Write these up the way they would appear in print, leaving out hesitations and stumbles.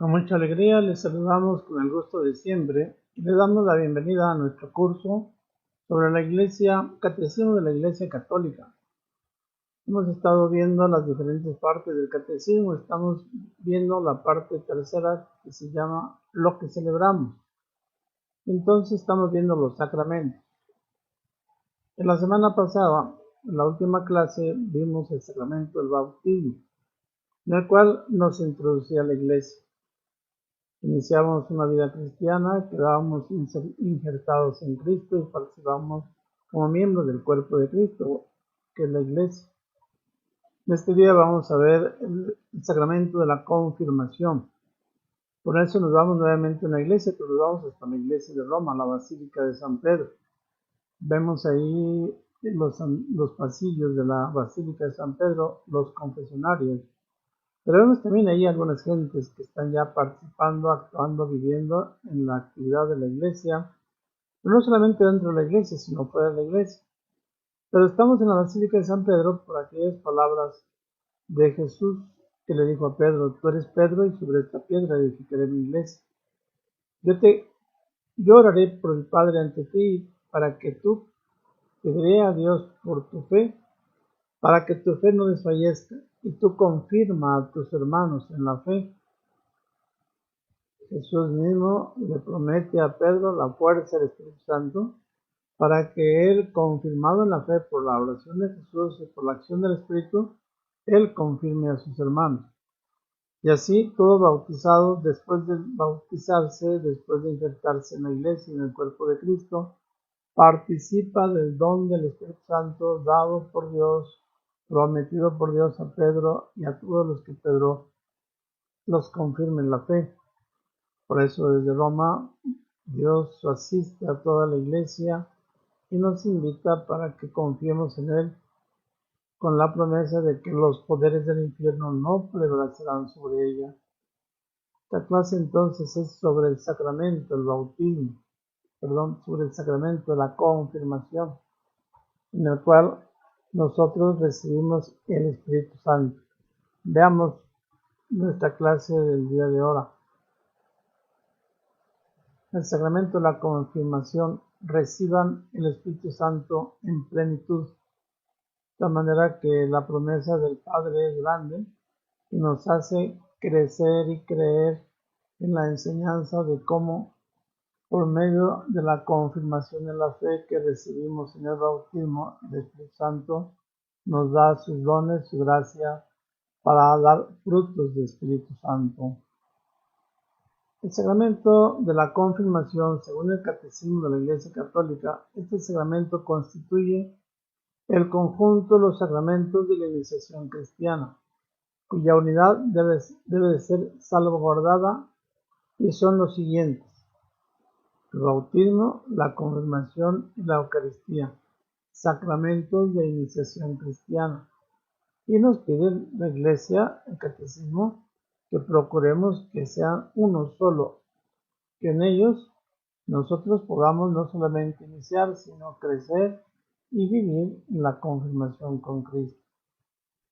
Con mucha alegría les saludamos con el gusto de siempre y le damos la bienvenida a nuestro curso sobre la Iglesia, Catecismo de la Iglesia Católica. Hemos estado viendo las diferentes partes del Catecismo, estamos viendo la parte tercera que se llama lo que celebramos. Entonces estamos viendo los sacramentos. En la semana pasada, en la última clase, vimos el sacramento del bautismo, en el cual nos introducía a la Iglesia. Iniciamos una vida cristiana, quedábamos injertados en Cristo y participamos como miembros del cuerpo de Cristo, que es la Iglesia. En este día vamos a ver el sacramento de la confirmación. Por eso nos vamos nuevamente a una iglesia, pero nos vamos hasta la iglesia de Roma, la Basílica de San Pedro. Vemos ahí los pasillos de la Basílica de San Pedro, los confesionarios. Pero vemos también ahí algunas gentes que están ya participando, actuando, viviendo en la actividad de la iglesia, pero no solamente dentro de la iglesia, sino fuera de la iglesia. Pero estamos en la Basílica de San Pedro por aquellas palabras de Jesús que le dijo a Pedro: tú eres Pedro y sobre esta piedra edificaré mi iglesia. Yo oraré por el Padre ante ti para que tú te dé a Dios por tu fe, para que tu fe no desfallezca, y tú confirma a tus hermanos en la fe. Jesús mismo le promete a Pedro la fuerza del Espíritu Santo para que él, confirmado en la fe por la oración de Jesús y por la acción del Espíritu, él confirme a sus hermanos. Y así, todo bautizado, después de bautizarse, después de injertarse en la iglesia y en el cuerpo de Cristo, participa del don del Espíritu Santo dado por Dios, prometido por Dios a Pedro y a todos los que Pedro los confirme en la fe. Por eso desde Roma Dios asiste a toda la iglesia y nos invita para que confiemos en Él con la promesa de que los poderes del infierno no prevalecerán sobre ella. Esta clase entonces es sobre el sacramento, sobre el sacramento de la confirmación, en el cual nosotros recibimos el Espíritu Santo. Veamos nuestra clase del día de hoy. El sacramento de la confirmación: reciban el Espíritu Santo en plenitud. De manera que la promesa del Padre es grande y nos hace crecer y creer en la enseñanza de cómo, por medio de la confirmación en la fe que recibimos en el bautismo, el Espíritu Santo nos da sus dones, su gracia, para dar frutos de Espíritu Santo. El sacramento de la confirmación, según el Catecismo de la Iglesia Católica, este sacramento constituye el conjunto de los sacramentos de la iniciación cristiana, cuya unidad debe de ser salvaguardada, y son los siguientes: el bautismo, la confirmación y la Eucaristía, sacramentos de iniciación cristiana. Y nos pide la Iglesia, el Catecismo, que procuremos que sean uno solo, que en ellos nosotros podamos no solamente iniciar, sino crecer y vivir en la confirmación con Cristo.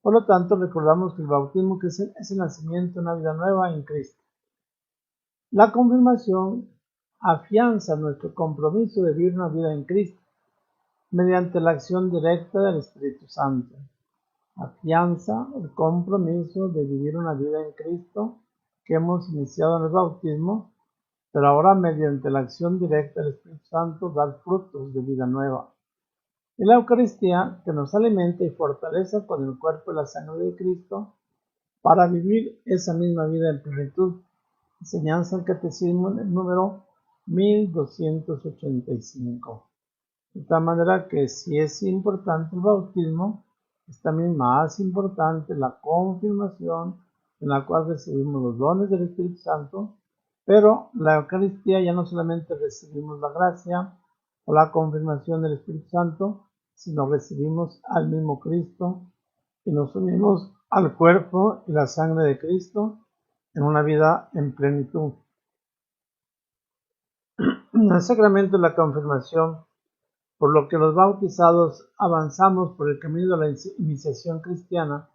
Por lo tanto, recordamos que el bautismo es el nacimiento de una vida nueva en Cristo. La confirmación afianza nuestro compromiso de vivir una vida en Cristo mediante la acción directa del Espíritu Santo. Afianza el compromiso de vivir una vida en Cristo que hemos iniciado en el bautismo, pero ahora mediante la acción directa del Espíritu Santo dar frutos de vida nueva. Y la Eucaristía, que nos alimenta y fortalece con el cuerpo y la sangre de Cristo para vivir esa misma vida en plenitud. Enseñanza del Catecismo en el número 1285. De tal manera que si es importante el bautismo, es también más importante la confirmación, en la cual recibimos los dones del Espíritu Santo, pero la Eucaristía ya no solamente recibimos la gracia o la confirmación del Espíritu Santo, sino recibimos al mismo Cristo y nos unimos al cuerpo y la sangre de Cristo en una vida en plenitud. El sacramento de la confirmación, por lo que los bautizados avanzamos por el camino de la iniciación cristiana,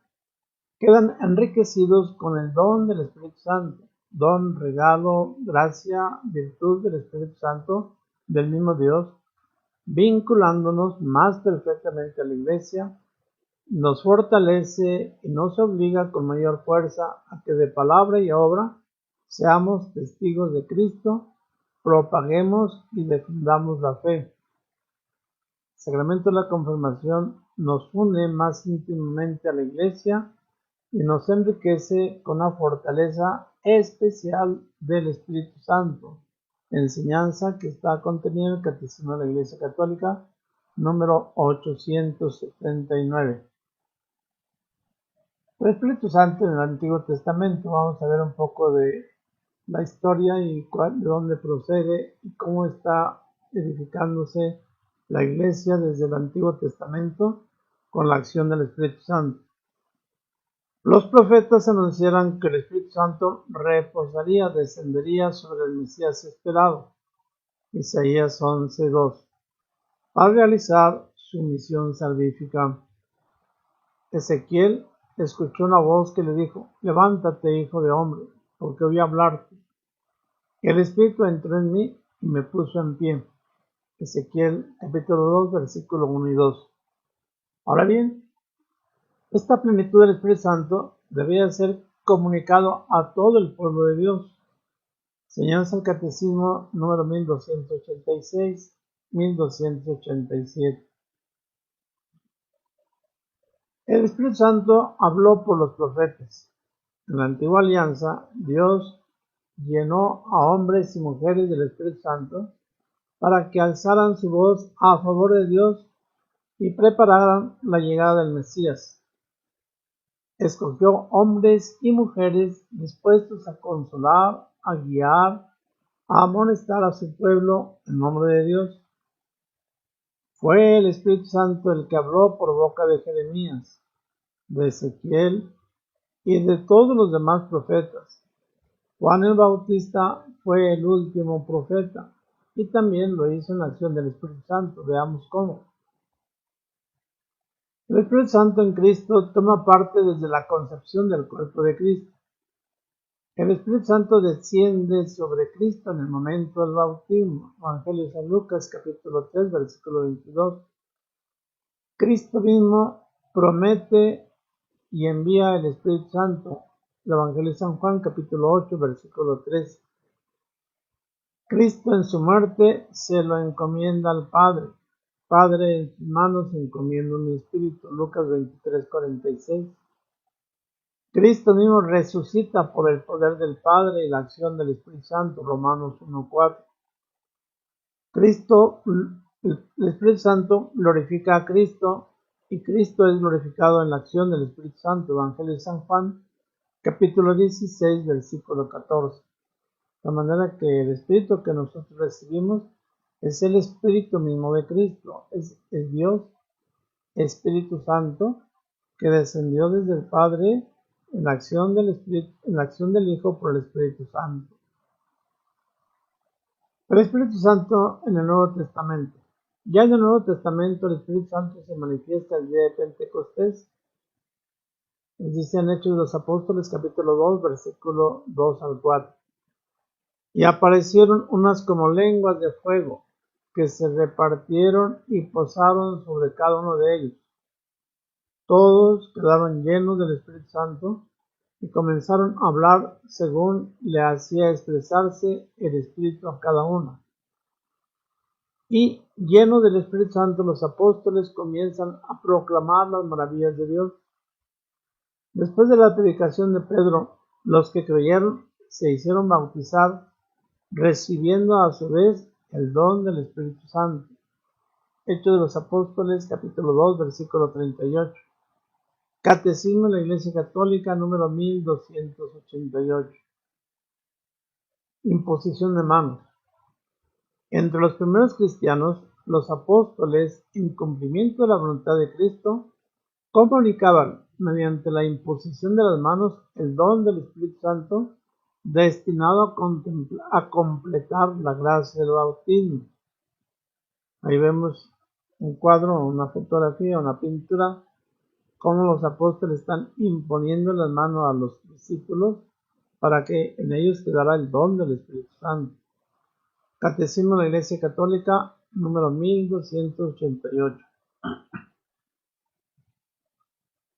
quedan enriquecidos con el don del Espíritu Santo, don, regalo, gracia, virtud del Espíritu Santo, del mismo Dios, vinculándonos más perfectamente a la Iglesia, nos fortalece y nos obliga con mayor fuerza a que de palabra y obra seamos testigos de Cristo, propaguemos y defendamos la fe. El sacramento de la confirmación nos une más íntimamente a la Iglesia y nos enriquece con la fortaleza especial del Espíritu Santo, enseñanza que está contenida en el Catecismo de la Iglesia Católica, número 879. El Espíritu Santo en el Antiguo Testamento, vamos a ver un poco de la historia y de dónde procede y cómo está edificándose la Iglesia desde el Antiguo Testamento con la acción del Espíritu Santo. Los profetas anunciaron que el Espíritu Santo reposaría, descendería sobre el Mesías esperado, Isaías 11:2, para realizar su misión salvífica. Ezequiel escuchó una voz que le dijo: levántate, hijo de hombre, porque voy a hablarte. El Espíritu entró en mí y me puso en pie. Ezequiel capítulo 2, versículo 1 y 2. Ahora bien, esta plenitud del Espíritu Santo debía ser comunicado a todo el pueblo de Dios. Enseñanza del Catecismo número 1286, 1287. El Espíritu Santo habló por los profetas. En la antigua alianza, Dios llenó a hombres y mujeres del Espíritu Santo para que alzaran su voz a favor de Dios y prepararan la llegada del Mesías. Escogió hombres y mujeres dispuestos a consolar, a guiar, a amonestar a su pueblo en nombre de Dios. Fue el Espíritu Santo el que habló por boca de Jeremías, de Ezequiel y de todos los demás profetas. Juan el Bautista fue el último profeta y también lo hizo en la acción del Espíritu Santo. Veamos cómo. El Espíritu Santo en Cristo toma parte desde la concepción del cuerpo de Cristo. El Espíritu Santo desciende sobre Cristo en el momento del bautismo. Evangelio de San Lucas, capítulo 3, versículo 22. Cristo mismo promete y envía el Espíritu Santo. El Evangelio de San Juan, capítulo 8, versículo 3. Cristo en su muerte se lo encomienda al Padre. Padre, en tus manos encomiendo mi espíritu. Lucas 23, 46. Cristo mismo resucita por el poder del Padre y la acción del Espíritu Santo. Romanos 1, 4. El Espíritu Santo glorifica a Cristo y Cristo es glorificado en la acción del Espíritu Santo. Evangelio de San Juan, capítulo 16, versículo 14. De manera que el Espíritu que nosotros recibimos es el Espíritu mismo de Cristo, es Dios, Espíritu Santo, que descendió desde el Padre en la acción del Espíritu, en la acción del Hijo por el Espíritu Santo. El Espíritu Santo en el Nuevo Testamento. Ya en el Nuevo Testamento el Espíritu Santo se manifiesta el día de Pentecostés. Nos dice en Hechos de los Apóstoles, capítulo 2, versículo 2 al 4. Y aparecieron unas como lenguas de fuego, que se repartieron y posaron sobre cada uno de ellos. Todos quedaron llenos del Espíritu Santo y comenzaron a hablar según le hacía expresarse el Espíritu a cada uno. Y llenos del Espíritu Santo, los apóstoles comienzan a proclamar las maravillas de Dios. Después de la predicación de Pedro, los que creyeron se hicieron bautizar, recibiendo a su vez el don del Espíritu Santo. Hechos de los Apóstoles, capítulo 2, versículo 38. Catecismo de la Iglesia Católica, número 1288. Imposición de manos. Entre los primeros cristianos, los apóstoles, en cumplimiento de la voluntad de Cristo, comunicaban mediante la imposición de las manos el don del Espíritu Santo destinado a completar la gracia del bautismo. Ahí vemos un cuadro, una fotografía, una pintura, cómo los apóstoles están imponiendo las manos a los discípulos para que en ellos quedara el don del Espíritu Santo. Catecismo de la Iglesia Católica, número 1288.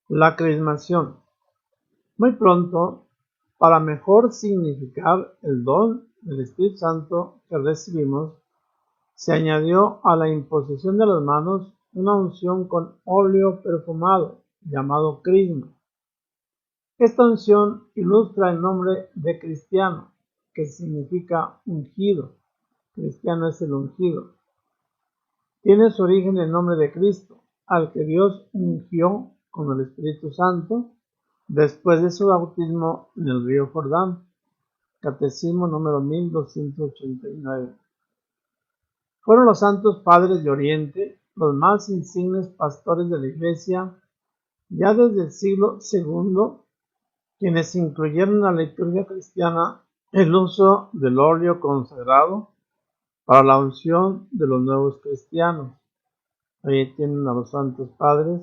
La crismación. Muy pronto, para mejor significar el don del Espíritu Santo que recibimos, se añadió a la imposición de las manos una unción con óleo perfumado, llamado crisma. Esta unción ilustra el nombre de cristiano, que significa ungido. Cristiano es el ungido. Tiene su origen el nombre de Cristo, al que Dios ungió con el Espíritu Santo después de su bautismo en el río Jordán. Catecismo número 1289. Fueron los santos padres de Oriente los más insignes pastores de la Iglesia ya desde el siglo II, quienes incluyeron en la liturgia cristiana el uso del óleo consagrado para la unción de los nuevos cristianos. Ahí tienen a los santos padres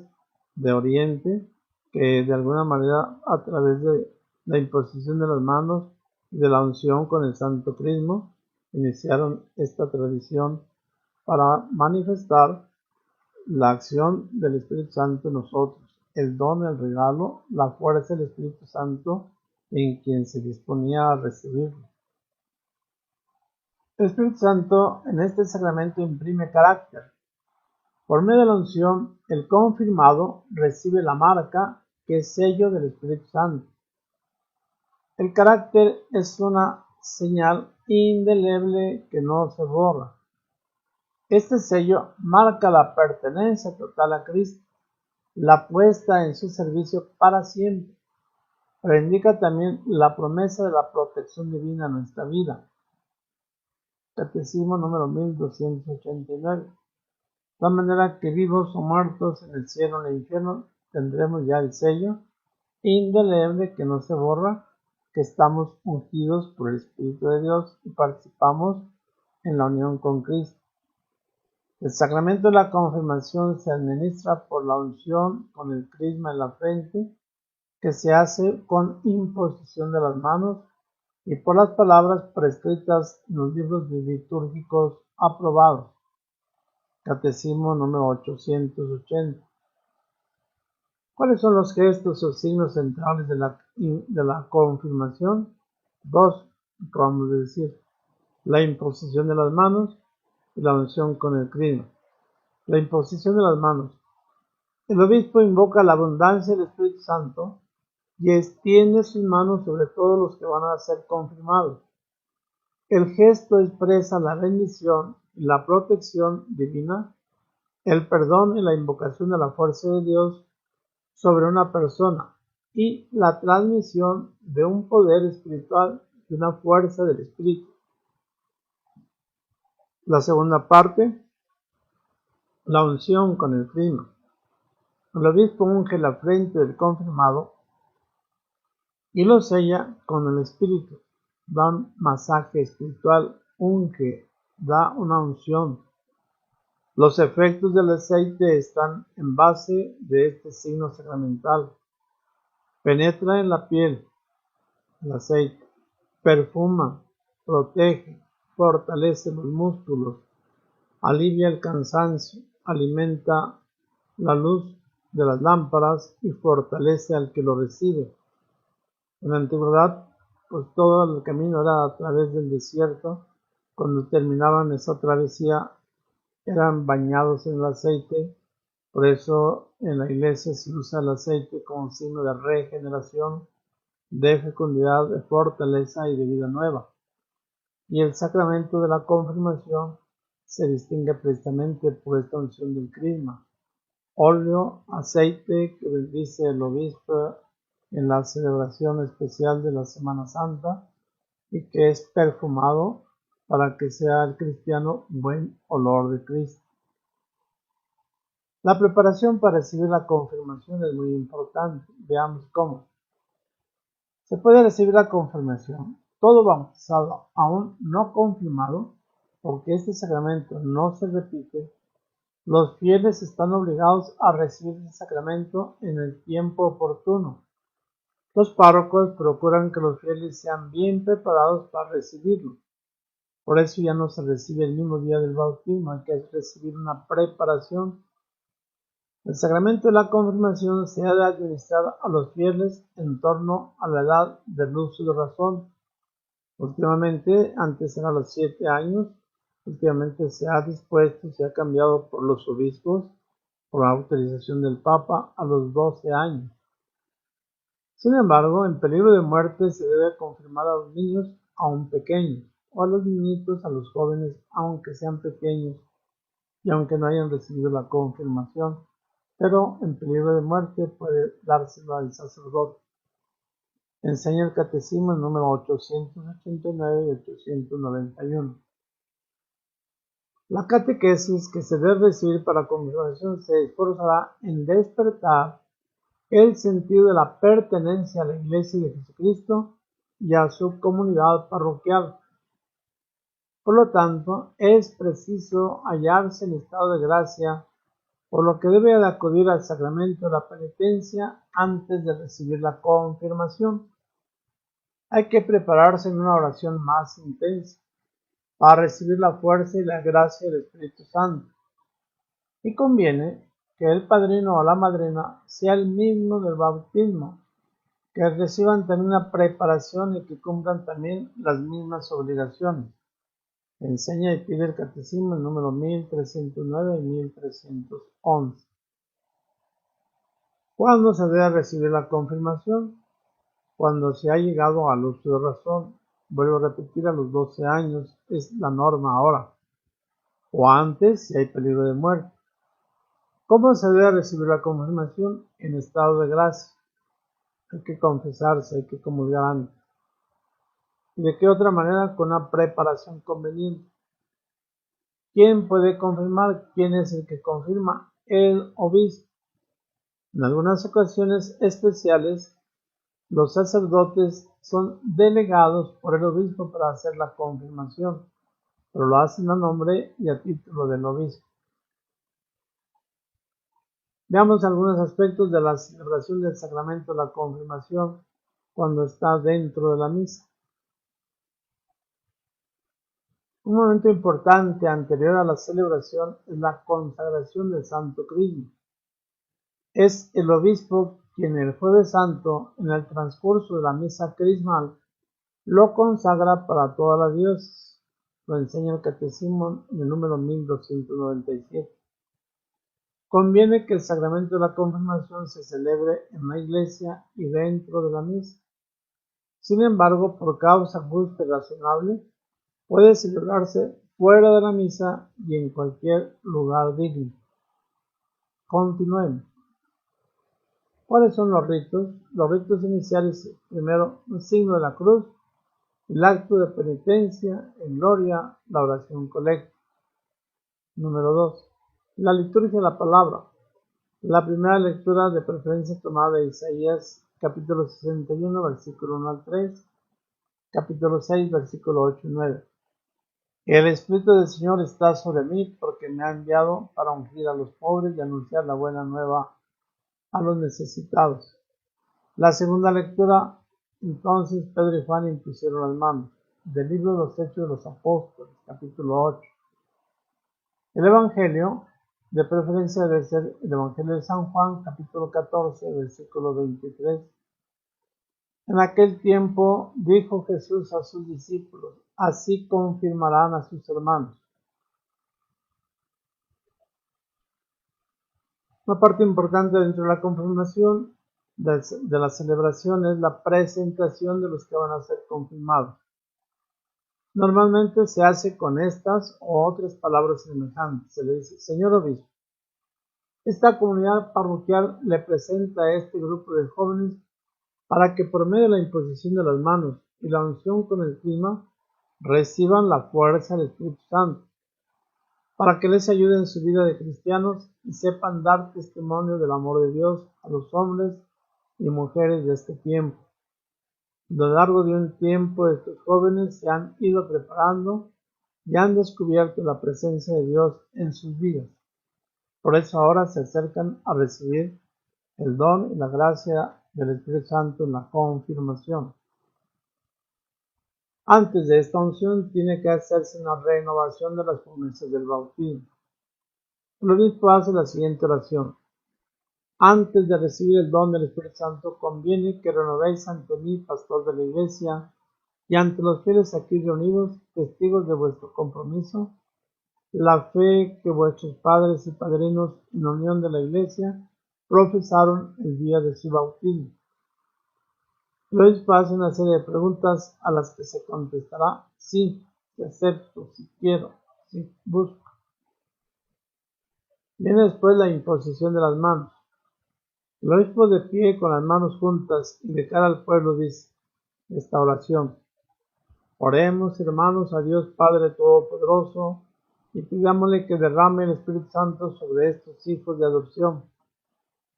de Oriente que de alguna manera a través de la imposición de las manos y de la unción con el santo crisma iniciaron esta tradición para manifestar la acción del Espíritu Santo en nosotros, el don, el regalo, la fuerza del Espíritu Santo en quien se disponía a recibirlo. El Espíritu Santo en este sacramento imprime carácter. Por medio de la unción, el confirmado recibe la marca que es sello del Espíritu Santo. El carácter es una señal indeleble que no se borra. Este sello marca la pertenencia total a Cristo, la puesta en su servicio para siempre, pero indica también la promesa de la protección divina en nuestra vida. Catecismo número 1289. De tal manera que vivos o muertos en el cielo o en el infierno tendremos ya el sello indeleble que no se borra, que estamos ungidos por el Espíritu de Dios y participamos en la unión con Cristo. El sacramento de la confirmación se administra por la unción con el crisma en la frente, que se hace con imposición de las manos y por las palabras prescritas en los libros litúrgicos aprobados. Catecismo número 880. ¿Cuáles son los gestos o signos centrales de la confirmación? Dos, acabamos de decir, la imposición de las manos y la unción con el crisma. La imposición de las manos. El obispo invoca la abundancia del Espíritu Santo y extiende sus manos sobre todos los que van a ser confirmados. El gesto expresa la bendición y la protección divina, el perdón y la invocación de la fuerza de Dios sobre una persona y la transmisión de un poder espiritual y una fuerza del Espíritu. La segunda parte, la unción con el crisma. El obispo unge la frente del confirmado y lo sella con el Espíritu. Da un masaje espiritual, unge, da una unción. Los efectos del aceite están en base de este signo sacramental. Penetra en la piel, el aceite, perfuma, protege, fortalece los músculos, alivia el cansancio, alimenta la luz de las lámparas y fortalece al que lo recibe. En la antigüedad, pues todo el camino era a través del desierto. Cuando terminaban esa travesía, eran bañados en el aceite. Por eso en la iglesia se usa el aceite como signo de regeneración, de fecundidad, de fortaleza y de vida nueva. Y el sacramento de la confirmación se distingue precisamente por esta unción del crisma. Óleo, aceite que bendice el obispo en la celebración especial de la Semana Santa y que es perfumado para que sea el cristiano buen olor de Cristo. La preparación para recibir la confirmación es muy importante. Veamos cómo. Se puede recibir la confirmación todo bautizado aún no confirmado, porque este sacramento no se repite. Los fieles están obligados a recibir el sacramento en el tiempo oportuno. Los párrocos procuran que los fieles sean bien preparados para recibirlo. Por eso ya no se recibe el mismo día del bautismo, hay que recibir una preparación. El sacramento de la confirmación se ha de administrar a los fieles en torno a la edad del uso de razón. Últimamente, antes era a los 7 años, últimamente se ha dispuesto, se ha cambiado por los obispos, por la autorización del Papa, a los 12 años. Sin embargo, en peligro de muerte se debe confirmar a los niños aún pequeños, o a los niñitos, a los jóvenes, aunque sean pequeños y aunque no hayan recibido la confirmación, pero en peligro de muerte puede dárselo al sacerdote. Enseña el Catecismo número 889 y 891. La catequesis que se debe recibir para la confirmación se esforzará en despertar el sentido de la pertenencia a la Iglesia de Jesucristo y a su comunidad parroquial. Por lo tanto, es preciso hallarse en estado de gracia, por lo que debe de acudir al sacramento de la penitencia antes de recibir la confirmación. Hay que prepararse en una oración más intensa para recibir la fuerza y la gracia del Espíritu Santo. Y conviene que el padrino o la madrina sea el mismo del bautismo, que reciban también una preparación y que cumplan también las mismas obligaciones. Enseña y pide el Catecismo el número 1309 y 1311. ¿Cuándo se debe recibir la confirmación? Cuando se ha llegado al uso de razón. Vuelvo a repetir, a los 12 años es la norma ahora, o antes si hay peligro de muerte. ¿Cómo se debe recibir la confirmación? En estado de gracia. Hay que confesarse, hay que comulgar antes. ¿Y de qué otra manera? Con una preparación conveniente. ¿Quién puede confirmar? ¿Quién es el que confirma? El obispo. En algunas ocasiones especiales, los sacerdotes son delegados por el obispo para hacer la confirmación, pero lo hacen a nombre y a título del obispo. Veamos algunos aspectos de la celebración del sacramento de la confirmación cuando está dentro de la misa. Un momento importante anterior a la celebración es la consagración del Santo Crisma. Es el obispo quien el Jueves Santo, en el transcurso de la misa crismal, lo consagra para toda la diócesis. Lo enseña el Catecismo en el número 1297. Conviene que el sacramento de la confirmación se celebre en la iglesia y dentro de la misa. Sin embargo, por causa justa y razonable, puede celebrarse fuera de la misa y en cualquier lugar digno. Continuemos. ¿Cuáles son los ritos? Los ritos iniciales, primero, un signo de la cruz, el acto de penitencia, en gloria, la oración colecta. Número 2. La liturgia de la palabra. La primera lectura de preferencia tomada de Isaías, capítulo 61, versículo 1 al 3, capítulo 6, versículo 8 y 9. El Espíritu del Señor está sobre mí porque me ha enviado para ungir a los pobres y anunciar la buena nueva a los necesitados. La segunda lectura, entonces Pedro y Juan impusieron las manos. Del libro de los Hechos de los Apóstoles, capítulo 8. El Evangelio, de preferencia debe ser el Evangelio de San Juan, capítulo 14, versículo 23. En aquel tiempo dijo Jesús a sus discípulos, así confirmarán a sus hermanos. Una parte importante dentro de la confirmación de la celebración es la presentación de los que van a ser confirmados. Normalmente se hace con estas o otras palabras semejantes. Se le dice, Señor Obispo, esta comunidad parroquial le presenta a este grupo de jóvenes para que por medio de la imposición de las manos y la unción con el crisma reciban la fuerza del Espíritu Santo, para que les ayude en su vida de cristianos y sepan dar testimonio del amor de Dios a los hombres y mujeres de este tiempo. A lo largo de un tiempo estos jóvenes se han ido preparando y han descubierto la presencia de Dios en sus vidas. Por eso ahora se acercan a recibir el don y la gracia del Espíritu Santo en la confirmación. Antes de esta unción tiene que hacerse una renovación de las promesas del bautismo. El obispo hace la siguiente oración: antes de recibir el don del Espíritu Santo, conviene que renovéis ante mí, pastor de la Iglesia, y ante los fieles aquí reunidos, testigos de vuestro compromiso, la fe que vuestros padres y padrinos en la unión de la Iglesia profesaron el día de su bautismo. El obispo hace una serie de preguntas a las que se contestará sí, si acepto, si quiero, si busco. Viene después la imposición de las manos. El obispo de pie con las manos juntas y de cara al pueblo dice esta oración: oremos, hermanos, a Dios Padre Todopoderoso y pidámosle que derrame el Espíritu Santo sobre estos hijos de adopción,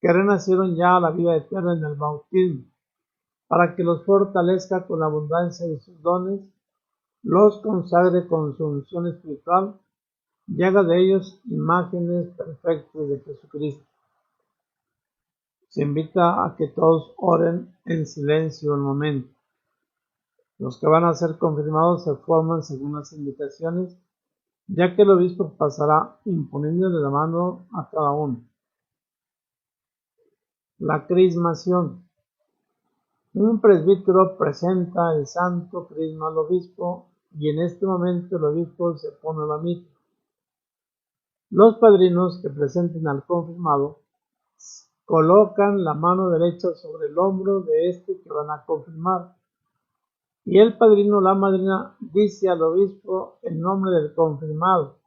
que renacieron ya a la vida eterna en el bautismo, para que los fortalezca con la abundancia de sus dones, los consagre con su unción espiritual y haga de ellos imágenes perfectas de Jesucristo. Se invita a que todos oren en silencio un momento. Los que van a ser confirmados se forman según las indicaciones, ya que el obispo pasará imponiéndole la mano a cada uno. La crismación. Un presbítero presenta el santo crisma al obispo y en este momento el obispo se pone la mitra. Los padrinos que presenten al confirmado colocan la mano derecha sobre el hombro de este que van a confirmar y el padrino o la madrina dice al obispo el nombre del confirmado.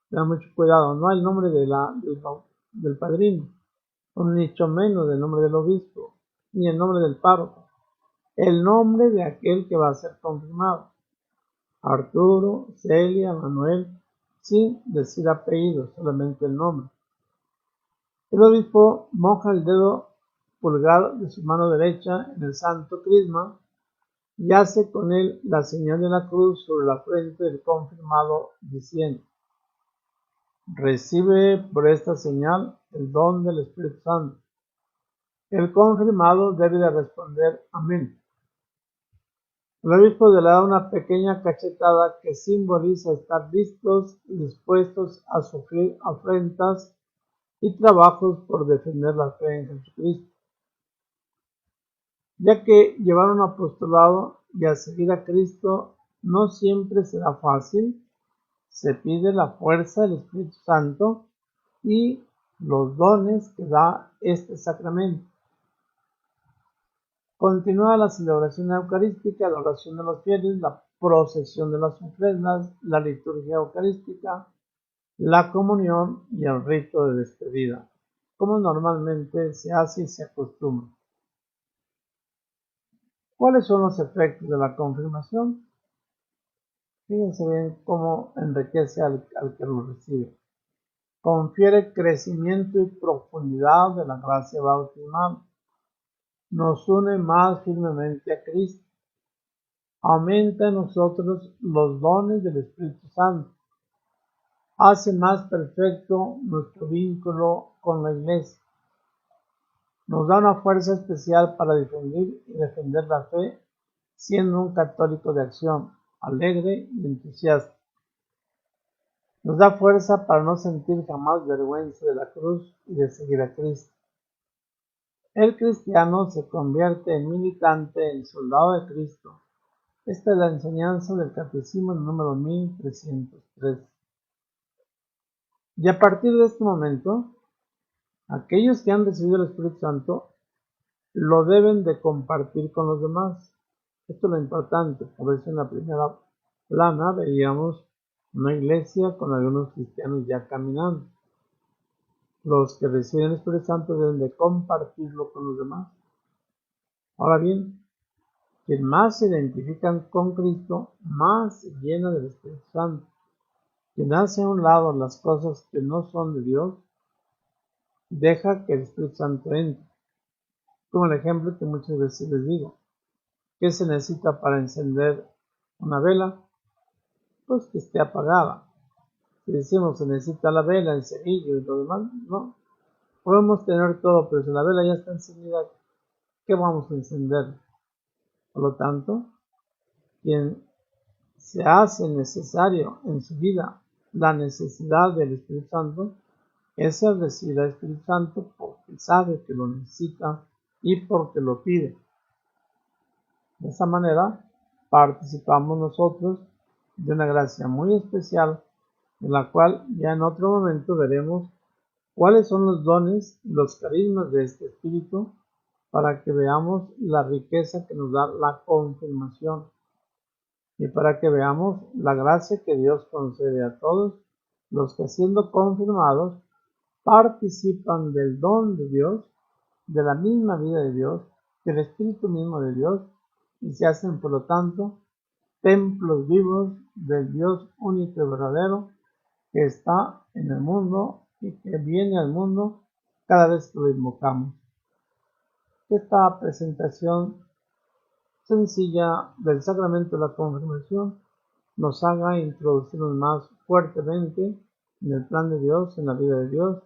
Tengan mucho cuidado, no el nombre del padrino, o mucho menos el nombre del obispo, ni el nombre del párroco. El nombre de aquel que va a ser confirmado: Arturo, Celia, Manuel, sin decir apellido, solamente el nombre. El obispo moja el dedo pulgar de su mano derecha en el santo crisma y hace con él la señal de la cruz sobre la frente del confirmado, diciendo: recibe por esta señal el don del Espíritu Santo. El confirmado debe de responder amén. El obispo le da una pequeña cachetada que simboliza estar listos y dispuestos a sufrir afrentas y trabajos por defender la fe en Jesucristo. Ya que llevar un apostolado y a seguir a Cristo no siempre será fácil, se pide la fuerza del Espíritu Santo y los dones que da este sacramento. Continúa la celebración eucarística, la oración de los fieles, la procesión de las ofrendas, la liturgia eucarística, la comunión y el rito de despedida, como normalmente se hace y se acostumbra. ¿Cuáles son los efectos de la confirmación? Fíjense bien cómo enriquece al que lo recibe. Confiere crecimiento y profundidad de la gracia bautismal. Nos une más firmemente a Cristo. Aumenta en nosotros los dones del Espíritu Santo. Hace más perfecto nuestro vínculo con la Iglesia. Nos da una fuerza especial para defender la fe, siendo un católico de acción, alegre y entusiasta. Nos da fuerza para no sentir jamás vergüenza de la cruz y de seguir a Cristo. El cristiano se convierte en militante, en soldado de Cristo. Esta es la enseñanza del Catecismo número 1303. Y a partir de este momento, aquellos que han recibido el Espíritu Santo lo deben de compartir con los demás. Esto es lo importante. Por eso en la primera plana veíamos una iglesia con algunos cristianos ya caminando. Los que reciben el Espíritu Santo deben de compartirlo con los demás. Ahora bien, quien más se identifican con Cristo, más se llena del Espíritu Santo. Quien hace a un lado las cosas que no son de Dios, deja que el Espíritu Santo entre. Como el ejemplo que muchas veces les digo. ¿Qué se necesita para encender una vela? Pues que esté apagada. Si decimos se necesita la vela, el cerillo y lo demás, no. Podemos tener todo, pero si la vela ya está encendida, qué vamos a encender? Por lo tanto, quien se hace necesario en su vida la necesidad del Espíritu Santo, es el recibir al Espíritu Santo porque sabe que lo necesita y porque lo pide. De esa manera, participamos nosotros de una gracia muy especial, en la cual ya en otro momento veremos cuáles son los dones y los carismas de este Espíritu, para que veamos la riqueza que nos da la confirmación y para que veamos la gracia que Dios concede a todos los que, siendo confirmados, participan del don de Dios, de la misma vida de Dios, del Espíritu mismo de Dios, y se hacen, por lo tanto, templos vivos del Dios único y verdadero que está en el mundo y que viene al mundo cada vez que lo invocamos. Esta presentación sencilla del sacramento de la confirmación nos haga introducirnos más fuertemente en el plan de Dios, en la vida de Dios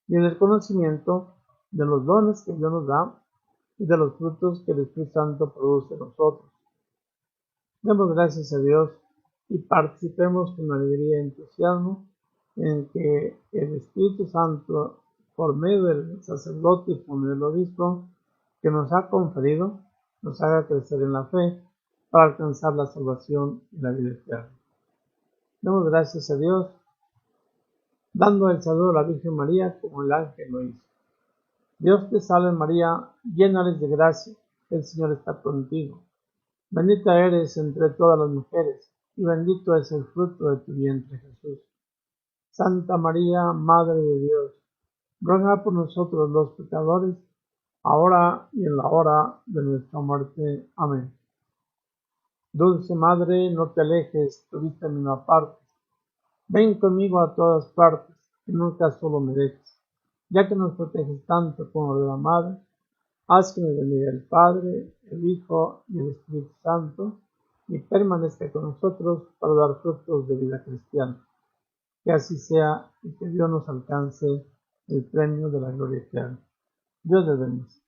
y en el conocimiento de los dones que Dios nos da y de los frutos que el Espíritu Santo produce en nosotros. Demos gracias a Dios y participemos con alegría y entusiasmo en que el Espíritu Santo, por medio del sacerdote y por medio del obispo que nos ha conferido, nos haga crecer en la fe para alcanzar la salvación y la vida eterna. Demos gracias a Dios, dando el saludo a la Virgen María como el ángel lo hizo. Dios te salve María, llena eres de gracia, el Señor está contigo. Bendita eres entre todas las mujeres, y bendito es el fruto de tu vientre, Jesús. Santa María, Madre de Dios, ruega por nosotros los pecadores, ahora y en la hora de nuestra muerte. Amén. Dulce Madre, no te alejes, tu vista en una parte. Ven conmigo a todas partes, y nunca solo me dejes. Ya que nos proteges tanto como de la Madre, haz que nos bendiga el Padre, el Hijo y el Espíritu Santo, y permanezca con nosotros para dar frutos de vida cristiana. Que así sea y que Dios nos alcance el premio de la gloria eterna. Dios les bendiga.